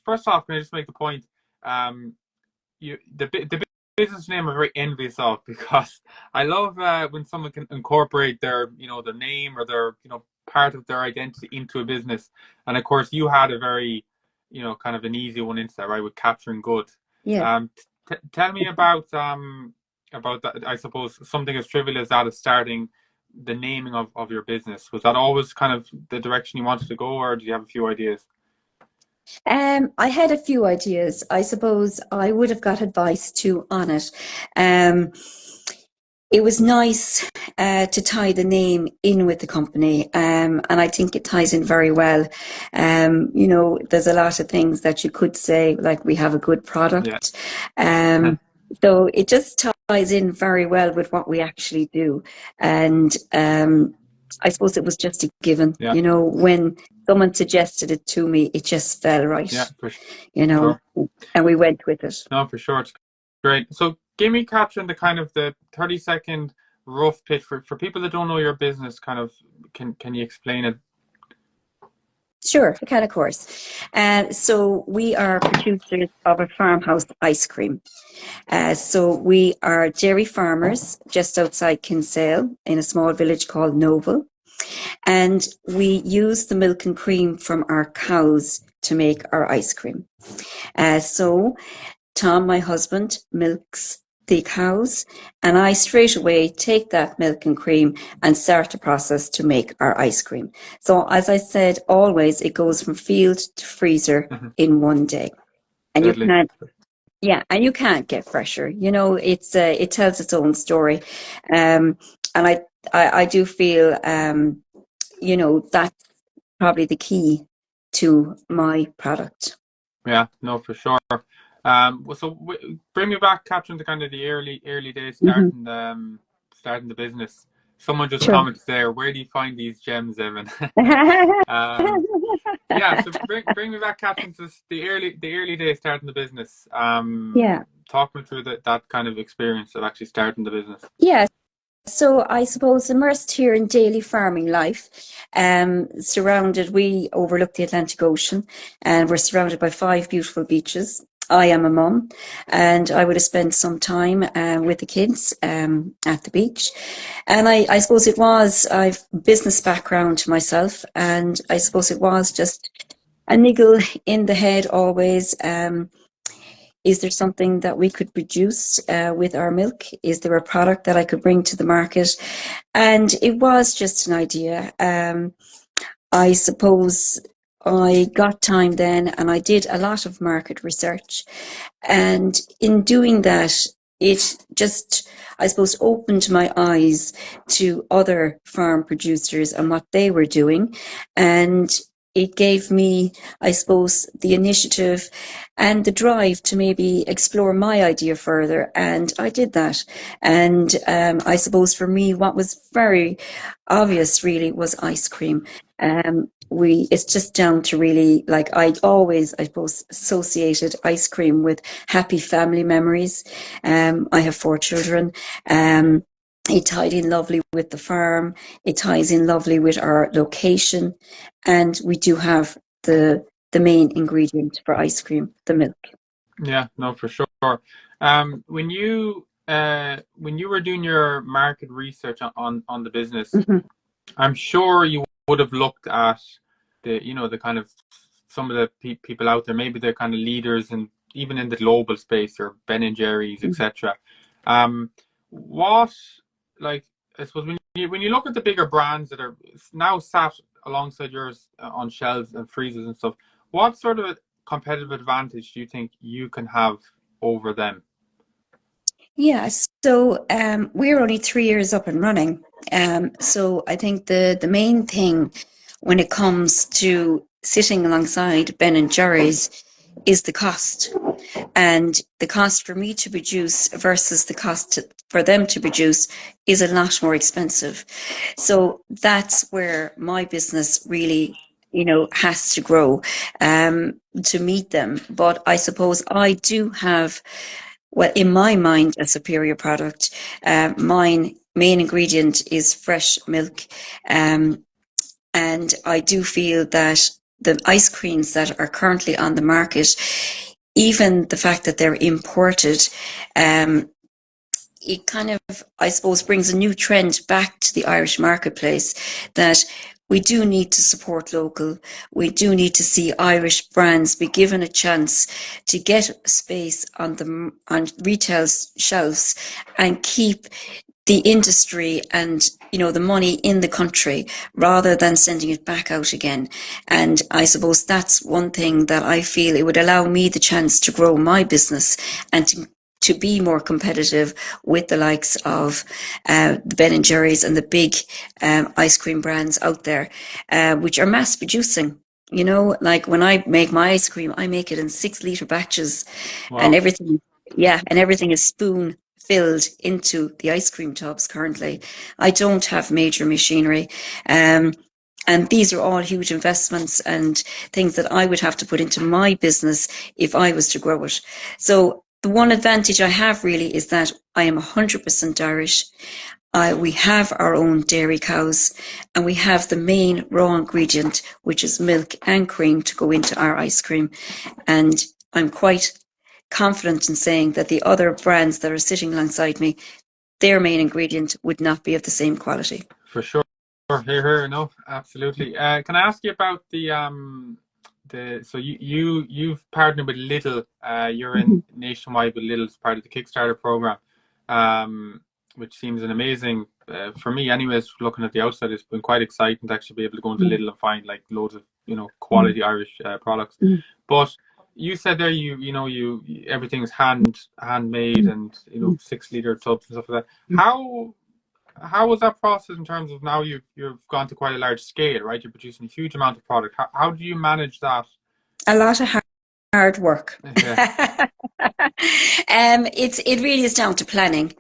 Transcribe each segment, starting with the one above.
first off, can I just make the point? The business name I'm very envious of because I love when someone can incorporate their their name or their part of their identity into a business. And of course, you had a very kind of an easy one into that, right? With capturing good. Yeah. Tell me about that. I suppose something as trivial as that of starting the naming of your business. Was that always kind of the direction you wanted to go, or did you have a few ideas? I had a few ideas. I suppose I would have got advice too on it. Um, it was nice to tie the name in with the company, and I think it ties in very well. There's a lot of things that you could say, like we have a good Yeah. product. Um, so it just ties in very well with what we actually do. And I suppose it was just a given, Yeah. when someone suggested it to me, it just fell right, Yeah, for you know, sure. and we went with it. No, for sure. It's great. So give me capturing the kind of the 30-second rough pitch for people that don't know your business, kind of can you explain it? Sure, I can, of course. So we are producers of a farmhouse ice cream. So we are dairy farmers just outside Kinsale in a small village called Noble. And we use the milk and cream from our cows to make our ice cream. So Tom, my husband, milks the cows, and I straight away take that milk and cream and start the process to make our ice cream. So as I said, always it goes from field to freezer Mhm. in one day. And you Deadly. can't, yeah, and you can't get fresher. It tells its own story. And I do feel, that's probably the key to my product. Yeah, no, for sure. Well, so bring me back, capturing the kind of the early days Hmm. starting the business. Someone just Sure. commented there, where do you find these gems, Evan? um, yeah, so bring me back, captain, to the early days starting the business. Yeah. Talk me through that kind of experience of actually starting the business. Yeah. So I suppose immersed here in daily farming life, we overlook the Atlantic Ocean and we're surrounded by five beautiful beaches. I am a mum and I would have spent some time with the kids at the beach. And I suppose I've business background myself, and I suppose it was just a niggle in the head always. Is there something that we could produce with our milk? Is there a product that I could bring to the market? And it was just an idea. I suppose I got time then and I did a lot of market research. And in doing that, it just, I suppose, opened my eyes to other farm producers and what they were doing. And it gave me, I suppose, the initiative and the drive to maybe explore my idea further. And I did that. And I suppose for me, what was very obvious really was ice cream. It's just down to really, like, I always, I suppose, associated ice cream with happy family memories. I have four children. Um, it tied in lovely with the farm. It ties in lovely with our location, and we do have the main ingredient for ice cream, the milk. Yeah, no, for sure. When you were doing your market research on the business, Hmm. I'm sure you would have looked at the kind of some of the people out there, maybe the kind of leaders and even in the global space, or Ben and Jerry's, etc. What, like, I suppose when you look at the bigger brands that are now sat alongside yours on shelves and freezers and stuff, what sort of competitive advantage do you think you can have over them? Yeah, so we're only 3 years up and running. So I think the main thing when it comes to sitting alongside Ben and Jerry's is the cost. And the cost for me to produce versus the for them to produce is a lot more expensive. So that's where my business really, has to grow to meet them. But I suppose I do have, well, in my mind, a superior product. Mine main ingredient is fresh milk. Um, and I do feel that the ice creams that are currently on the market, even the fact that they're imported, um, it kind of, I suppose, brings a new trend back to the Irish marketplace, that we do need to support local. We do need to see Irish brands be given a chance to get space on retail shelves and keep the industry and, the money in the country, rather than sending it back out again. And I suppose that's one thing that I feel it would allow me the chance to grow my business and to be more competitive with the likes of the Ben and Jerry's and the big ice cream brands out there, which are mass producing. Like when I make my ice cream, I make it in 6 liter batches, and Wow. everything, yeah, and everything is spoon filled into the ice cream tubs currently. I don't have major machinery. Um, and these are all huge investments and things that I would have to put into my business if I was to grow it. So the one advantage I have really is that I am 100% Irish. We have our own dairy cows, and we have the main raw ingredient, which is milk and cream, to go into our ice cream. And I'm quite confident in saying that the other brands that are sitting alongside me, their main ingredient would not be of the same quality. For sure. Here, no, absolutely. Can I ask you about so you've partnered with Lidl. You're in nationwide with Lidl as part of the Kickstarter program, which seems an amazing, for me anyways, looking at the outside, it's been quite exciting to actually be able to go into Lidl and find like loads of, quality Irish products. But you said there you everything's handmade and 6 liter tubs and stuff like that. How was that process in terms of now you've gone to quite a large scale, right? You're producing a huge amount of product. How do you manage that? A lot of hard work. Yeah, It really is down to planning.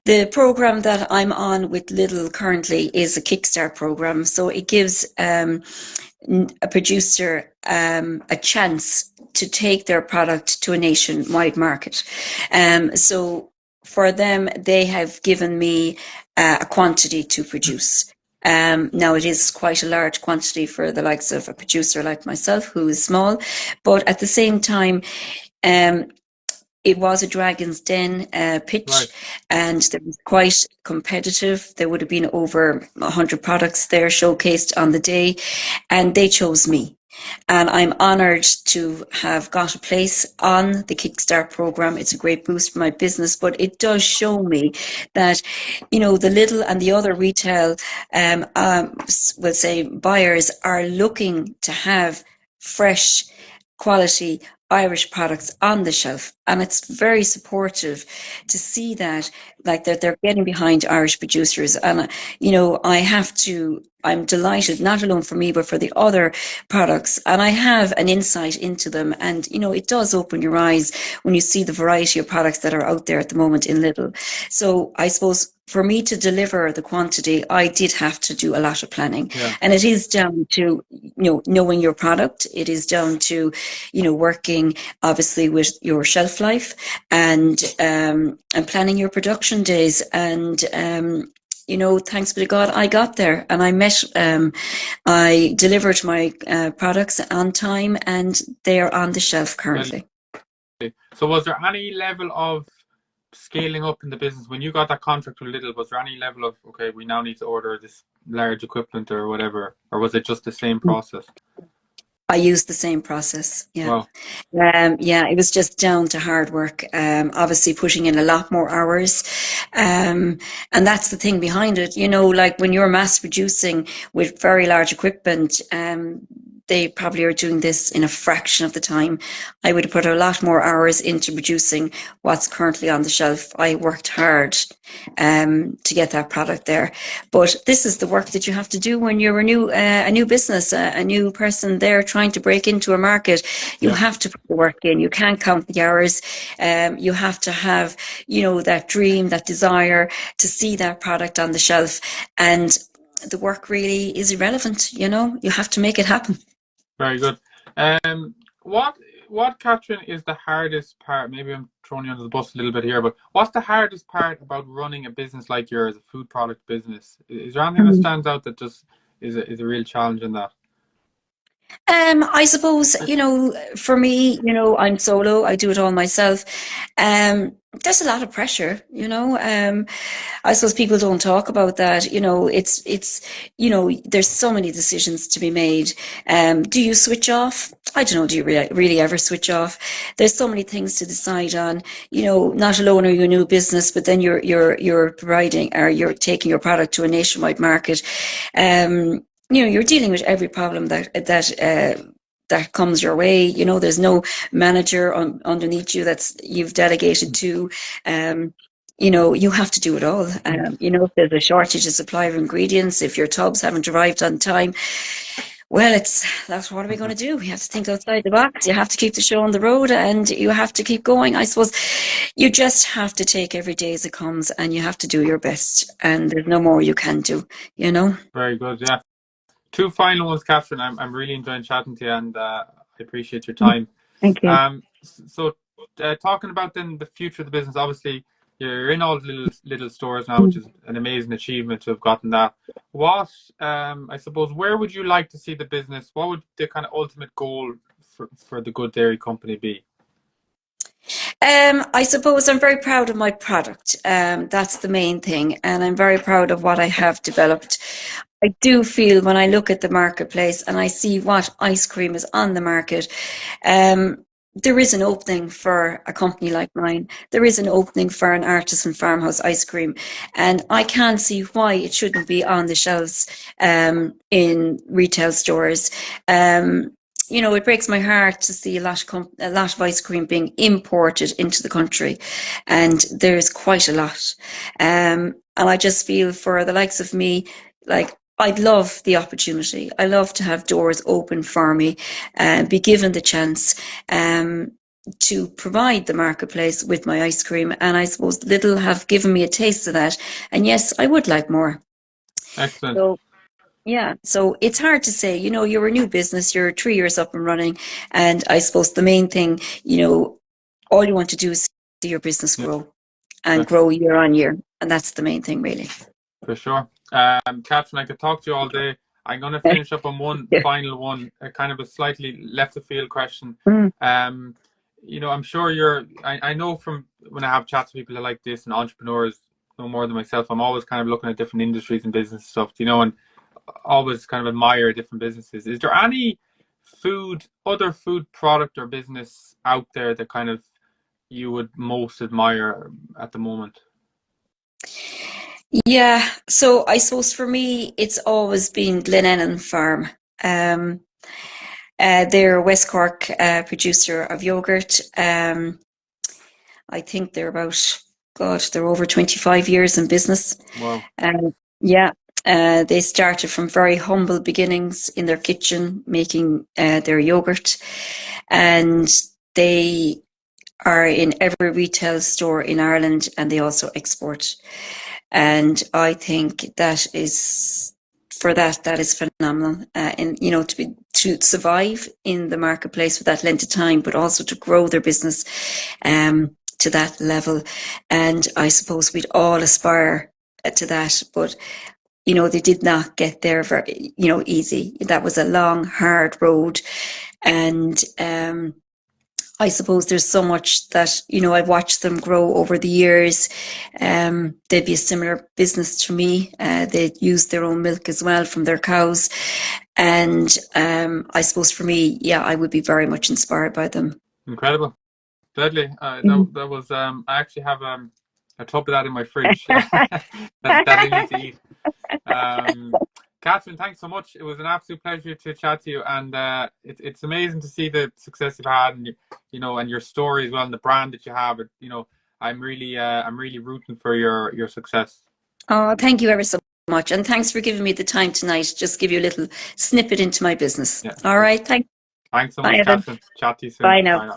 The program that I'm on with Lidl currently is a Kickstart program, so it gives a producer a chance to take their product to a nationwide market. So for them, they have given me a quantity to produce. Now it is quite a large quantity for the likes of a producer like myself, who is small, but at the same time, um, it was a Dragon's Den pitch, right. and they were quite competitive. There would have been over 100 products there showcased on the day, and they chose me. And I'm honoured to have got a place on the Kickstart program. It's a great boost for my business, but it does show me that, the Lidl and the other retail, we'll say, buyers are looking to have fresh, quality Irish products on the shelf. And it's very supportive to see that, like, they're getting behind Irish producers. And, I'm delighted, not alone for me, but for the other products. And I have an insight into them. And, it does open your eyes when you see the variety of products that are out there at the moment in Lidl. So I suppose for me to deliver the quantity, I did have to do a lot of planning. Yeah. And it is down to, knowing your product. It is down to, working obviously with your shelf life and planning your production days. And, thanks be to God, I got there and I delivered my products on time, and they are on the shelf currently. So was there any level of scaling up in the business when you got that contract with Lidl? Was there any level of, okay, we now need to order this large equipment or whatever, or was it just the same process? I used the same process. Yeah. Wow. It was just down to hard work. Obviously putting in a lot more hours. And that's the thing behind it. Like when you're mass producing with very large equipment, they probably are doing this in a fraction of the time. I would have put a lot more hours into producing what's currently on the shelf. I worked hard to get that product there. But this is the work that you have to do when you're a new business, a new person there trying to break into a market. You have to put the work in. You can't count the hours. You have to have, that dream, that desire to see that product on the shelf. And the work really is irrelevant. You have to make it happen. Very good. What, Catherine, is the hardest part? Maybe I'm throwing you under the bus a little bit here, but what's the hardest part about running a business like yours, a food product business? Is there anything that stands out that just is a real challenge in that. I suppose, for me, I'm solo. I do it all myself. There's a lot of pressure, I suppose people don't talk about that. There's so many decisions to be made. Do you switch off? I don't know. Do you really ever switch off? There's so many things to decide on. Not alone are you a new business, but then you're providing, or you're taking your product to a nationwide market. You're dealing with every problem that comes your way. There's no manager underneath you you've delegated to. You have to do it all. If there's a shortage of supply of ingredients, if your tubs haven't arrived on time, well, that's what are we going to do? We have to think outside the box. You have to keep the show on the road, and you have to keep going. I suppose you just have to take every day as it comes, and you have to do your best, and there's no more you can do, Very good, yeah. Two final ones, Catherine. I'm really enjoying chatting to you, and I appreciate your time. Thank you. So talking about then the future of the business, obviously you're in all the little stores now, which is an amazing achievement to have gotten that. What, I suppose, where would you like to see the business? What would the kind of ultimate goal for the Good Dairy Company be? I suppose I'm very proud of my product. That's the main thing. And I'm very proud of what I have developed. I do feel when I look at the marketplace and I see what ice cream is on the market, there is an opening for a company like mine. There is an opening for an artisan farmhouse ice cream. And I can't see why it shouldn't be on the shelves in retail stores. It breaks my heart to see a lot of ice cream being imported into the country, and there's quite a lot. And I just feel for the likes of me, like I'd love the opportunity. I love to have doors open for me and be given the chance to provide the marketplace with my ice cream. And I suppose Lidl have given me a taste of that. And yes, I would like more. Excellent. So, yeah, so it's hard to say, you're a new business, you're 3 years up and running. And I suppose the main thing, all you want to do is see your business grow and grow year on year. And that's the main thing, really. For sure. Catherine, I could talk to you all day. I'm going to finish up on one final one, kind of a slightly left of field question. I'm sure I know from when I have chats with people like this and entrepreneurs, no more than myself, I'm always kind of looking at different industries and business stuff, and always kind of admire different businesses. Is there any other food product or business out there that kind of you would most admire at the moment? Yeah, so I suppose for me, it's always been Glenennan Farm. They're a West Cork producer of yogurt. I think they're they're over 25 years in business. Wow. Yeah. They started from very humble beginnings in their kitchen making their yogurt, and they are in every retail store in Ireland, and they also export. And I think that is phenomenal. And to survive in the marketplace for that length of time, but also to grow their business to that level. And I suppose we'd all aspire to that, but they did not get there very, easy. That was a long, hard road. And I suppose there's so much that, I've watched them grow over the years. They'd be a similar business to me. They use their own milk as well from their cows. And I suppose for me, yeah, I would be very much inspired by them. Incredible. Deadly. That was, I actually have a tub of that in my fridge. that I need to eat. Catherine, thanks so much. It was an absolute pleasure to chat to you, and it's amazing to see the success you've had, and and your story as well, and the brand that you have. I'm really rooting for your success. Oh, thank you ever so much, and thanks for giving me the time tonight. Just give you a little snippet into my business. Yeah. All right, thanks. Thanks so much, Catherine. Chat to you soon. Bye now.